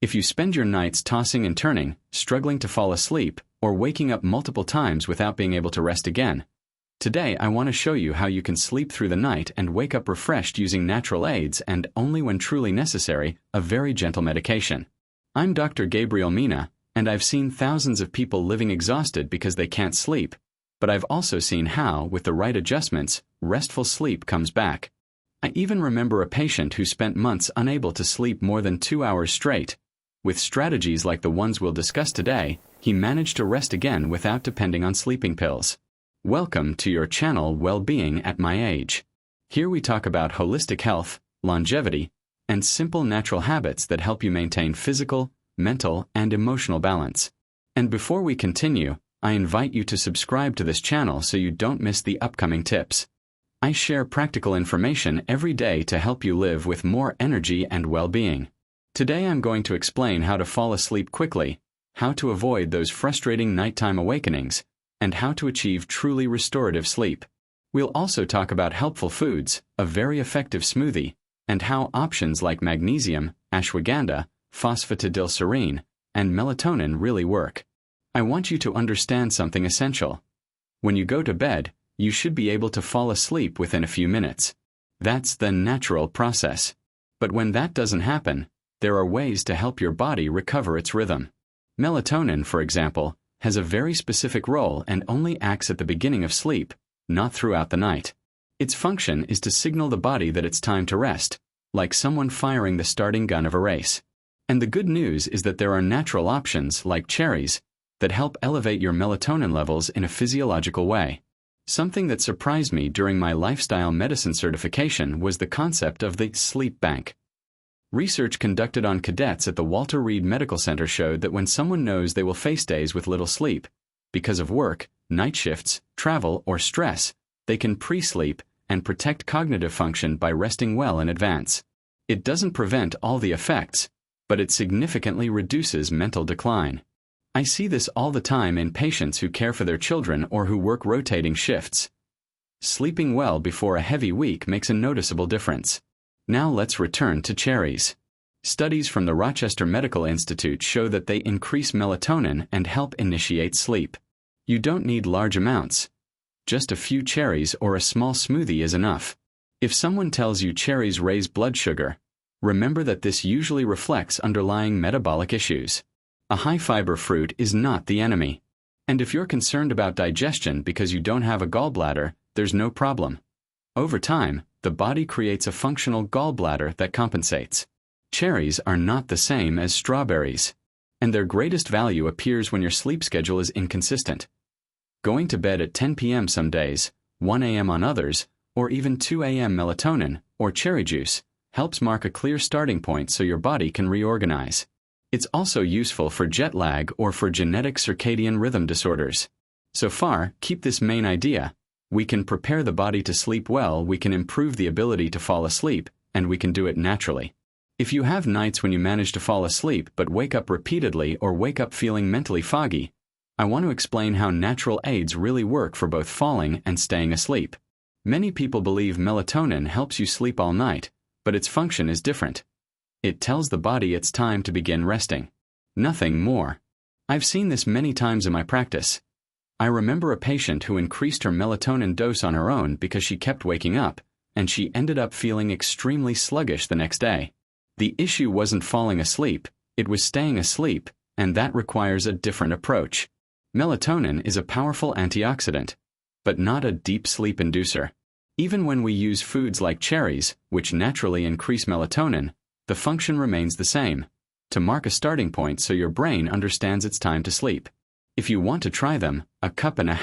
If you spend your nights tossing and turning, struggling to fall asleep, or waking up multiple times without being able to rest again, today I want to show you how you can sleep through the night and wake up refreshed using natural aids and, only when truly necessary, a very gentle medication. I'm Dr. Gabriel Mina, and I've seen thousands of people living exhausted because they can't sleep, but I've also seen how, with the right adjustments, restful sleep comes back. I even remember a patient who spent months unable to sleep more than 2 hours straight. With strategies like the ones we'll discuss today, he managed to rest again without depending on sleeping pills. Welcome to your channel, Well-Being at My Age. Here we talk about holistic health, longevity, and simple natural habits that help you maintain physical, mental, and emotional balance. And before we continue, I invite you to subscribe to this channel so you don't miss the upcoming tips. I share practical information every day to help you live with more energy and well-being. Today I'm going to explain how to fall asleep quickly, how to avoid those frustrating nighttime awakenings, and how to achieve truly restorative sleep. We'll also talk about helpful foods, a very effective smoothie, and how options like magnesium, ashwagandha, phosphatidylserine, and melatonin really work. I want you to understand something essential. When you go to bed, you should be able to fall asleep within a few minutes. That's the natural process. But when that doesn't happen, there are ways to help your body recover its rhythm. Melatonin, for example, has a very specific role and only acts at the beginning of sleep, not throughout the night. Its function is to signal the body that it's time to rest, like someone firing the starting gun of a race. And the good news is that there are natural options, like cherries, that help elevate your melatonin levels in a physiological way. Something that surprised me during my lifestyle medicine certification was the concept of the sleep bank. Research conducted on cadets at the Walter Reed Medical Center showed that when someone knows they will face days with little sleep, because of work, night shifts, travel, or stress, they can pre-sleep and protect cognitive function by resting well in advance. It doesn't prevent all the effects, but it significantly reduces mental decline. I see this all the time in patients who care for their children or who work rotating shifts. Sleeping well before a heavy week makes a noticeable difference. Now let's return to cherries. Studies from the Rochester Medical Institute show that they increase melatonin and help initiate sleep. You don't need large amounts. Just a few cherries or a small smoothie is enough. If someone tells you cherries raise blood sugar, remember that this usually reflects underlying metabolic issues. A high-fiber fruit is not the enemy. And if you're concerned about digestion because you don't have a gallbladder, there's no problem. Over time, the body creates a functional gallbladder that compensates. Cherries are not the same as strawberries, and their greatest value appears when your sleep schedule is inconsistent. Going to bed at 10 p.m. some days, 1 a.m. on others, or even 2 a.m. melatonin, or cherry juice, helps mark a clear starting point so your body can reorganize. It's also useful for jet lag or for genetic circadian rhythm disorders. So far, keep this main idea. We can prepare the body to sleep well, we can improve the ability to fall asleep, and we can do it naturally. If you have nights when you manage to fall asleep but wake up repeatedly or wake up feeling mentally foggy, I want to explain how natural aids really work for both falling and staying asleep. Many people believe melatonin helps you sleep all night, but its function is different. It tells the body it's time to begin resting. Nothing more. I've seen this many times in my practice. I remember a patient who increased her melatonin dose on her own because she kept waking up, and she ended up feeling extremely sluggish the next day. The issue wasn't falling asleep, it was staying asleep, and that requires a different approach. Melatonin is a powerful antioxidant, but not a deep sleep inducer. Even when we use foods like cherries, which naturally increase melatonin, the function remains the same, to mark a starting point so your brain understands it's time to sleep. If you want to try them, 1.5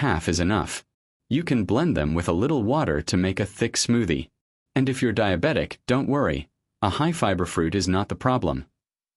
cups is enough. You can blend them with a little water to make a thick smoothie. And if you're diabetic, don't worry. A high-fiber fruit is not the problem.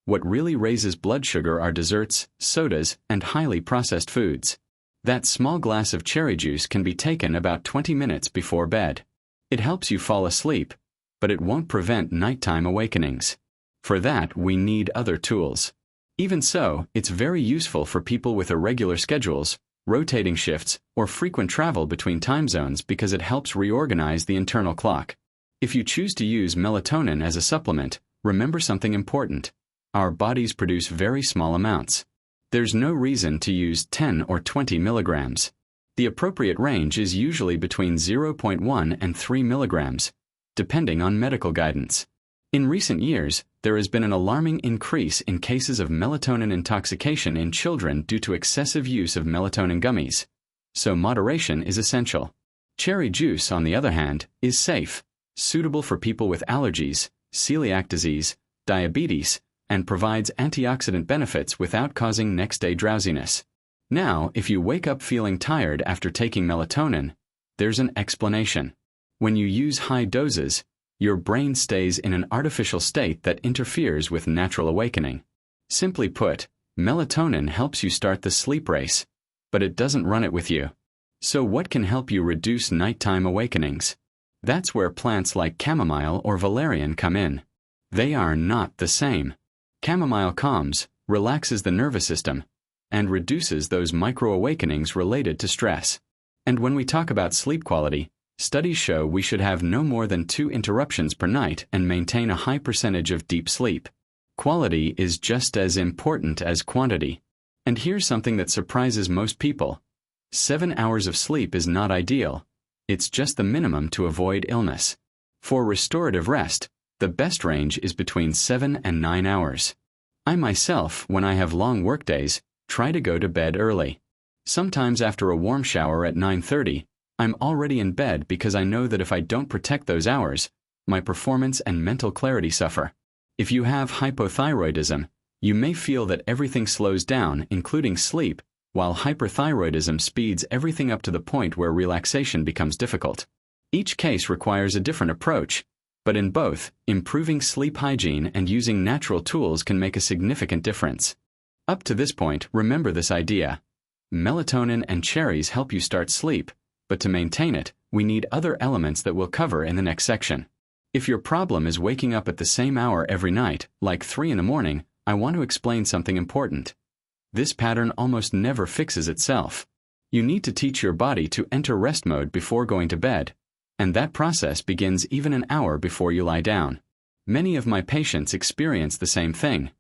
What really raises blood sugar are desserts, sodas, and highly processed foods. That small glass of cherry juice can be taken about 20 minutes before bed. It helps you fall asleep, but it won't prevent nighttime awakenings. For that, we need other tools. Even so, it's very useful for people with irregular schedules, rotating shifts, or frequent travel between time zones because it helps reorganize the internal clock. If you choose to use melatonin as a supplement, remember something important. Our bodies produce very small amounts. There's no reason to use 10 or 20 milligrams. The appropriate range is usually between 0.1 and 3 milligrams, depending on medical guidance. In recent years, there has been an alarming increase in cases of melatonin intoxication in children due to excessive use of melatonin gummies, so moderation is essential. Cherry juice, on the other hand, is safe, suitable for people with allergies, celiac disease, diabetes, and provides antioxidant benefits without causing next-day drowsiness. Now, if you wake up feeling tired after taking melatonin, there's an explanation. When you use high doses, your brain stays in an artificial state that interferes with natural awakening. Simply put, melatonin helps you start the sleep race, but it doesn't run it with you. So what can help you reduce nighttime awakenings? That's where plants like chamomile or valerian come in. They are not the same. Chamomile calms, relaxes the nervous system, and reduces those micro-awakenings related to stress. And when we talk about sleep quality, studies show we should have no more than 2 interruptions per night and maintain a high percentage of deep sleep. Quality is just as important as quantity. And here's something that surprises most people. 7 hours of sleep is not ideal. It's just the minimum to avoid illness. For restorative rest, the best range is between 7 and 9 hours. I myself, when I have long workdays, try to go to bed early. Sometimes after a warm shower at 9:30, I'm already in bed because I know that if I don't protect those hours, my performance and mental clarity suffer. If you have hypothyroidism, you may feel that everything slows down, including sleep, while hyperthyroidism speeds everything up to the point where relaxation becomes difficult. Each case requires a different approach, but in both, improving sleep hygiene and using natural tools can make a significant difference. Up to this point, remember this idea. Melatonin and cherries help you start sleep, but to maintain it, we need other elements that we'll cover in the next section. If your problem is waking up at the same hour every night, like 3 in the morning, I want to explain something important. This pattern almost never fixes itself. You need to teach your body to enter rest mode before going to bed, and that process begins even an hour before you lie down. Many of my patients experience the same thing.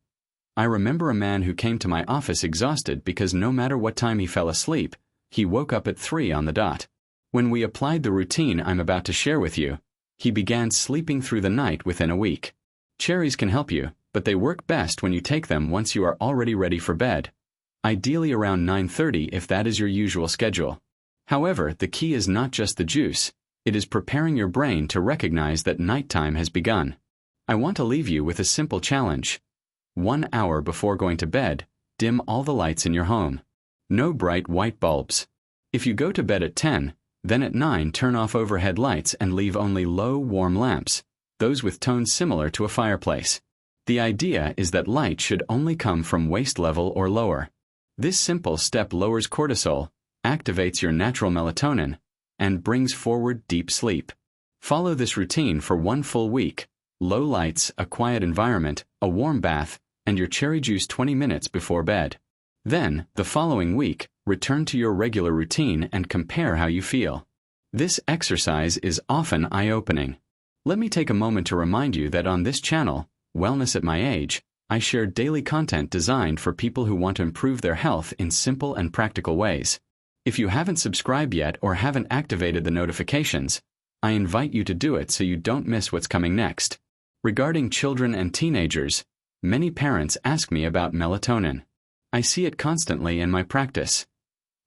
I remember a man who came to my office exhausted because no matter what time he fell asleep, he woke up at 3 on the dot. When we applied the routine I'm about to share with you, he began sleeping through the night within a week. Cherries can help you, but they work best when you take them once you are already ready for bed. Ideally around 9:30 if that is your usual schedule. However, the key is not just the juice. It is preparing your brain to recognize that nighttime has begun. I want to leave you with a simple challenge. 1 hour before going to bed, dim all the lights in your home. No bright white bulbs. If you go to bed at 10, then at 9 turn off overhead lights and leave only low, warm lamps, those with tones similar to a fireplace. The idea is that light should only come from waist level or lower. This simple step lowers cortisol, activates your natural melatonin, and brings forward deep sleep. Follow this routine for 1 full week. Low lights, a quiet environment, a warm bath, and your cherry juice 20 minutes before bed. Then, the following week, return to your regular routine and compare how you feel. This exercise is often eye-opening. Let me take a moment to remind you that on this channel, Wellness at My Age, I share daily content designed for people who want to improve their health in simple and practical ways. If you haven't subscribed yet or haven't activated the notifications, I invite you to do it so you don't miss what's coming next. Regarding children and teenagers, many parents ask me about melatonin. I see it constantly in my practice.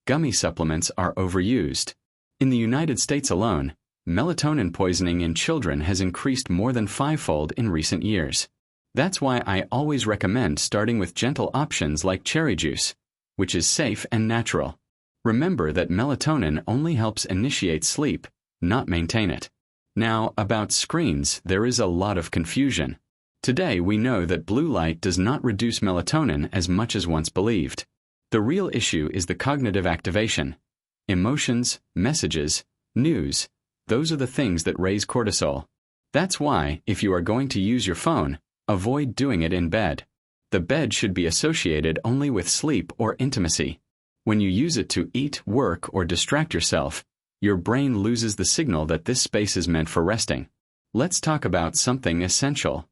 Gummy supplements are overused. In the United States alone, melatonin poisoning in children has increased more than 5-fold in recent years. That's why I always recommend starting with gentle options like cherry juice, which is safe and natural. Remember that melatonin only helps initiate sleep, not maintain it. Now, about screens, there is a lot of confusion. Today we know that blue light does not reduce melatonin as much as once believed. The real issue is the cognitive activation. Emotions, messages, news, those are the things that raise cortisol. That's why, if you are going to use your phone, avoid doing it in bed. The bed should be associated only with sleep or intimacy. When you use it to eat, work, or distract yourself, your brain loses the signal that this space is meant for resting. Let's talk about something essential.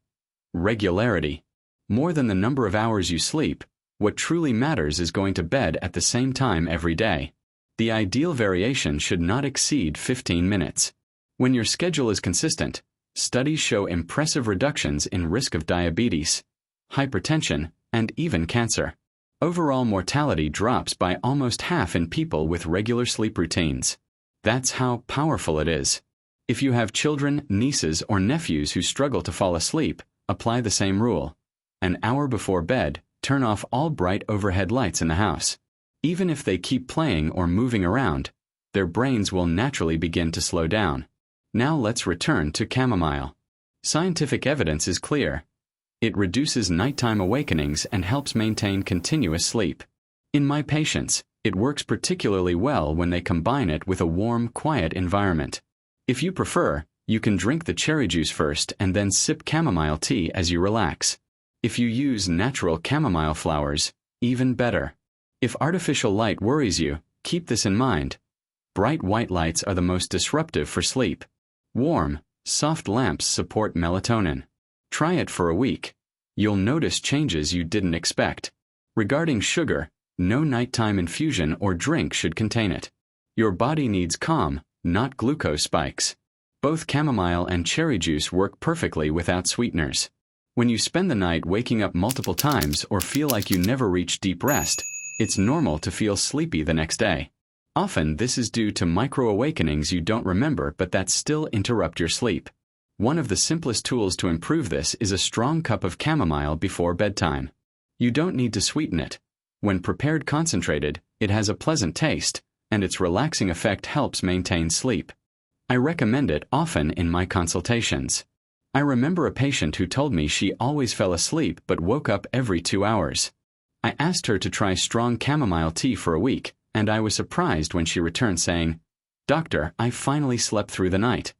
Regularity. More than the number of hours you sleep, what truly matters is going to bed at the same time every day. The ideal variation should not exceed 15 minutes. When your schedule is consistent, studies show impressive reductions in risk of diabetes, hypertension, and even cancer. Overall mortality drops by almost half in people with regular sleep routines. That's how powerful it is. If you have children, nieces, or nephews who struggle to fall asleep, apply the same rule. An hour before bed, turn off all bright overhead lights in the house. Even if they keep playing or moving around, their brains will naturally begin to slow down. Now let's return to chamomile. Scientific evidence is clear. It reduces nighttime awakenings and helps maintain continuous sleep. In my patients, it works particularly well when they combine it with a warm, quiet environment. If you prefer, you can drink the cherry juice first and then sip chamomile tea as you relax. If you use natural chamomile flowers, even better. If artificial light worries you, keep this in mind. Bright white lights are the most disruptive for sleep. Warm, soft lamps support melatonin. Try it for a week. You'll notice changes you didn't expect. Regarding sugar, no nighttime infusion or drink should contain it. Your body needs calm, not glucose spikes. Both chamomile and cherry juice work perfectly without sweeteners. When you spend the night waking up multiple times or feel like you never reach deep rest, it's normal to feel sleepy the next day. Often this is due to micro-awakenings you don't remember but that still interrupt your sleep. One of the simplest tools to improve this is a strong cup of chamomile before bedtime. You don't need to sweeten it. When prepared concentrated, it has a pleasant taste, and its relaxing effect helps maintain sleep. I recommend it often in my consultations. I remember a patient who told me she always fell asleep but woke up every 2 hours. I asked her to try strong chamomile tea for a week, and I was surprised when she returned saying, "Doctor, I finally slept through the night."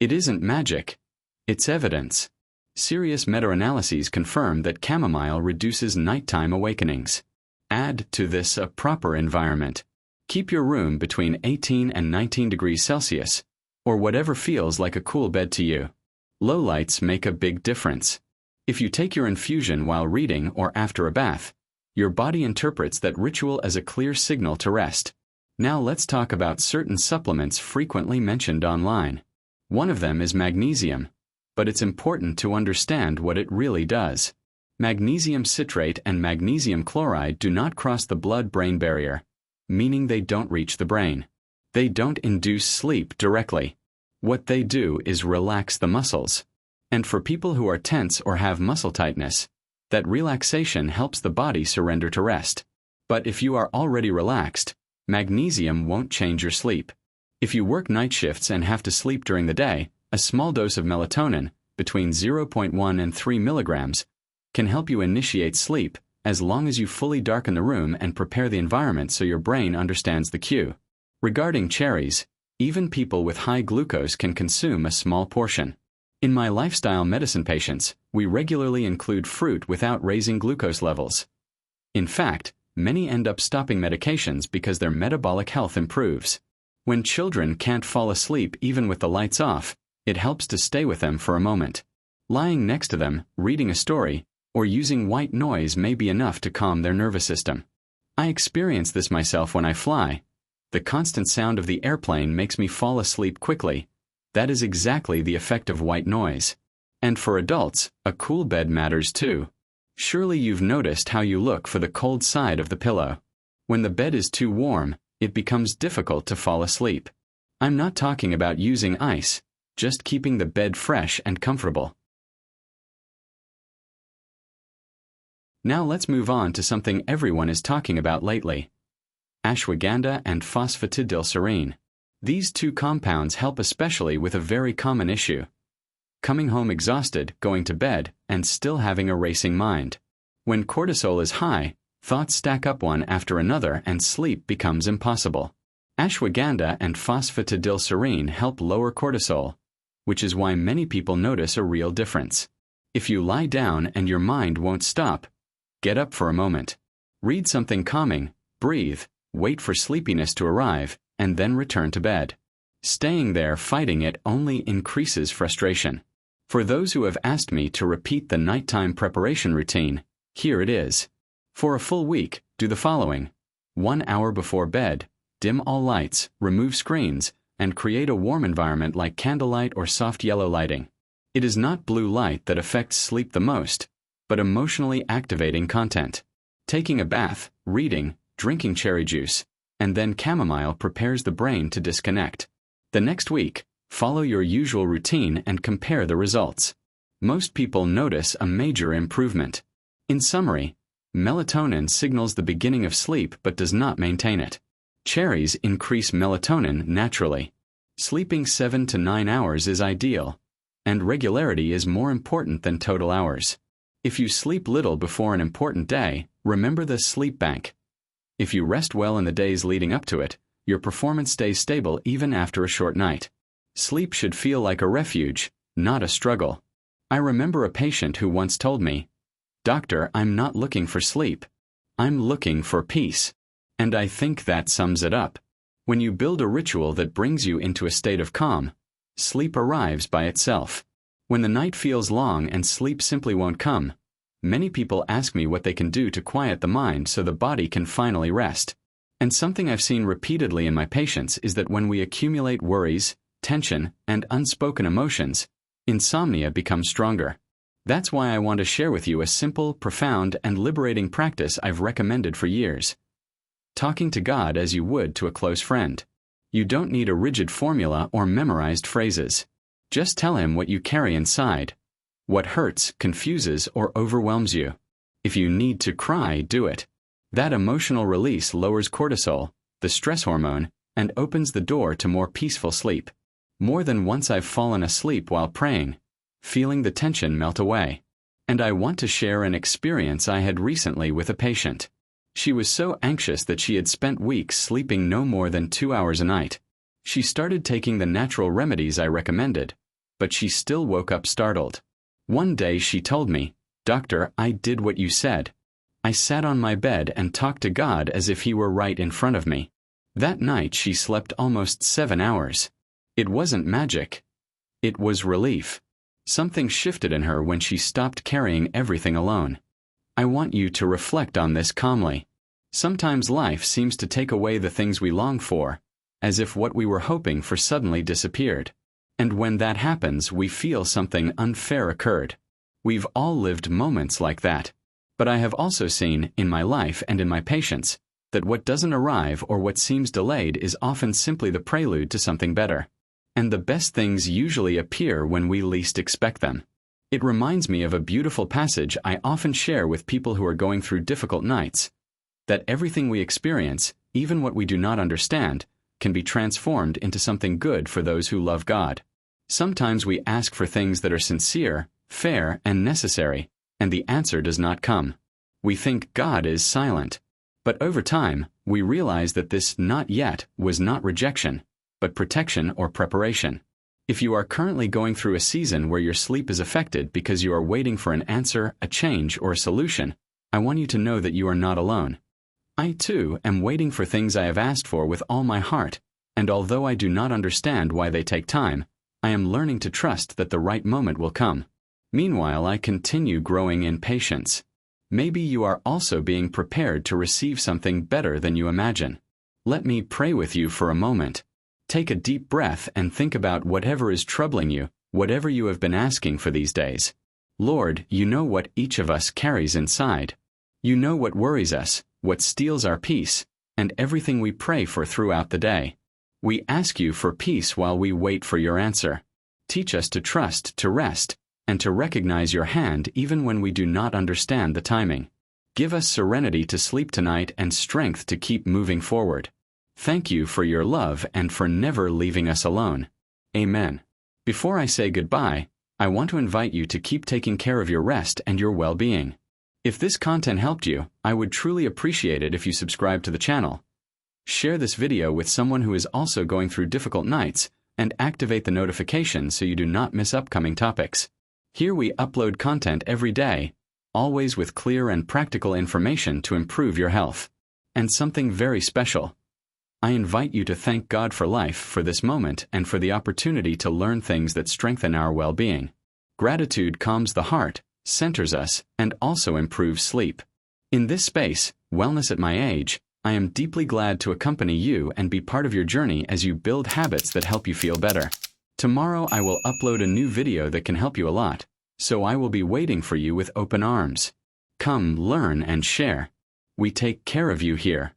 It isn't magic. It's evidence. Serious meta-analyses confirm that chamomile reduces nighttime awakenings. Add to this a proper environment. Keep your room between 18 and 19 degrees Celsius, or whatever feels like a cool bed to you. Low lights make a big difference. If you take your infusion while reading or after a bath, your body interprets that ritual as a clear signal to rest. Now let's talk about certain supplements frequently mentioned online. One of them is magnesium, but it's important to understand what it really does. Magnesium citrate and magnesium chloride do not cross the blood-brain barrier, meaning they don't reach the brain. They don't induce sleep directly. What they do is relax the muscles. And for people who are tense or have muscle tightness, that relaxation helps the body surrender to rest. But if you are already relaxed, magnesium won't change your sleep. If you work night shifts and have to sleep during the day, a small dose of melatonin, between 0.1 and 3 milligrams, can help you initiate sleep as long as you fully darken the room and prepare the environment so your brain understands the cue. Regarding cherries, even people with high glucose can consume a small portion. In my lifestyle medicine patients, we regularly include fruit without raising glucose levels. In fact, many end up stopping medications because their metabolic health improves. When children can't fall asleep even with the lights off, it helps to stay with them for a moment. Lying next to them, reading a story, or using white noise may be enough to calm their nervous system. I experience this myself when I fly. The constant sound of the airplane makes me fall asleep quickly. That is exactly the effect of white noise. And for adults, a cool bed matters too. Surely you've noticed how you look for the cold side of the pillow. When the bed is too warm, it becomes difficult to fall asleep. I'm not talking about using ice, just keeping the bed fresh and comfortable. Now let's move on to something everyone is talking about lately: ashwagandha and phosphatidylserine. These two compounds help especially with a very common issue: coming home exhausted, going to bed, and still having a racing mind. When cortisol is high, thoughts stack up one after another and sleep becomes impossible. Ashwagandha and phosphatidylserine help lower cortisol, which is why many people notice a real difference. If you lie down and your mind won't stop, get up for a moment. Read something calming, breathe, wait for sleepiness to arrive, and then return to bed. Staying there fighting it only increases frustration. For those who have asked me to repeat the nighttime preparation routine, here it is. For a full week, do the following. 1 hour before bed, dim all lights, remove screens, and create a warm environment like candlelight or soft yellow lighting. It is not blue light that affects sleep the most, but emotionally activating content. Taking a bath, reading, drinking cherry juice, and then chamomile prepares the brain to disconnect. The next week, follow your usual routine and compare the results. Most people notice a major improvement. In summary, melatonin signals the beginning of sleep but does not maintain it. Cherries increase melatonin naturally. Sleeping 7 to 9 hours is ideal, and regularity is more important than total hours. If you sleep little before an important day, remember the sleep bank. If you rest well in the days leading up to it, your performance stays stable even after a short night. Sleep should feel like a refuge, not a struggle. I remember a patient who once told me, "Doctor, I'm not looking for sleep. I'm looking for peace." And I think that sums it up. When you build a ritual that brings you into a state of calm, sleep arrives by itself. When the night feels long and sleep simply won't come, many people ask me what they can do to quiet the mind so the body can finally rest. And something I've seen repeatedly in my patients is that when we accumulate worries, tension, and unspoken emotions, insomnia becomes stronger. That's why I want to share with you a simple, profound, and liberating practice I've recommended for years. Talking to God as you would to a close friend. You don't need a rigid formula or memorized phrases. Just tell Him what you carry inside, what hurts, confuses, or overwhelms you. If you need to cry, do it. That emotional release lowers cortisol, the stress hormone, and opens the door to more peaceful sleep. More than once I've fallen asleep while praying, feeling the tension melt away. And I want to share an experience I had recently with a patient. She was so anxious that she had spent weeks sleeping no more than 2 hours a night. She started taking the natural remedies I recommended, but she still woke up startled. One day she told me, "Doctor, I did what you said. I sat on my bed and talked to God as if He were right in front of me." That night she slept almost 7 hours. It wasn't magic. It was relief. Something shifted in her when she stopped carrying everything alone. I want you to reflect on this calmly. Sometimes life seems to take away the things we long for, as if what we were hoping for suddenly disappeared. And when that happens, we feel something unfair occurred. We've all lived moments like that. But I have also seen, in my life and in my patients, that what doesn't arrive or what seems delayed is often simply the prelude to something better. And the best things usually appear when we least expect them. It reminds me of a beautiful passage I often share with people who are going through difficult nights, that everything we experience, even what we do not understand, can be transformed into something good for those who love God. Sometimes we ask for things that are sincere, fair, and necessary, and the answer does not come. We think God is silent. But over time, we realize that this "not yet" was not rejection, but protection or preparation. If you are currently going through a season where your sleep is affected because you are waiting for an answer, a change, or a solution, I want you to know that you are not alone. I, too, am waiting for things I have asked for with all my heart, and although I do not understand why they take time, I am learning to trust that the right moment will come. Meanwhile, I continue growing in patience. Maybe you are also being prepared to receive something better than you imagine. Let me pray with you for a moment. Take a deep breath and think about whatever is troubling you, whatever you have been asking for these days. Lord, you know what each of us carries inside. You know what worries us, what steals our peace, and everything we pray for throughout the day. We ask you for peace while we wait for your answer. Teach us to trust, to rest, and to recognize your hand even when we do not understand the timing. Give us serenity to sleep tonight and strength to keep moving forward. Thank you for your love and for never leaving us alone. Amen. Before I say goodbye, I want to invite you to keep taking care of your rest and your well-being. If this content helped you, I would truly appreciate it if you subscribe to the channel. Share this video with someone who is also going through difficult nights, and activate the notifications so you do not miss upcoming topics. Here we upload content every day, always with clear and practical information to improve your health. And something very special. I invite you to thank God for life, for this moment, and for the opportunity to learn things that strengthen our well-being. Gratitude calms the heart, centers us, and also improves sleep. In this space, Wellness at My Age, I am deeply glad to accompany you and be part of your journey as you build habits that help you feel better. Tomorrow I will upload a new video that can help you a lot, so I will be waiting for you with open arms. Come learn and share. We take care of you here.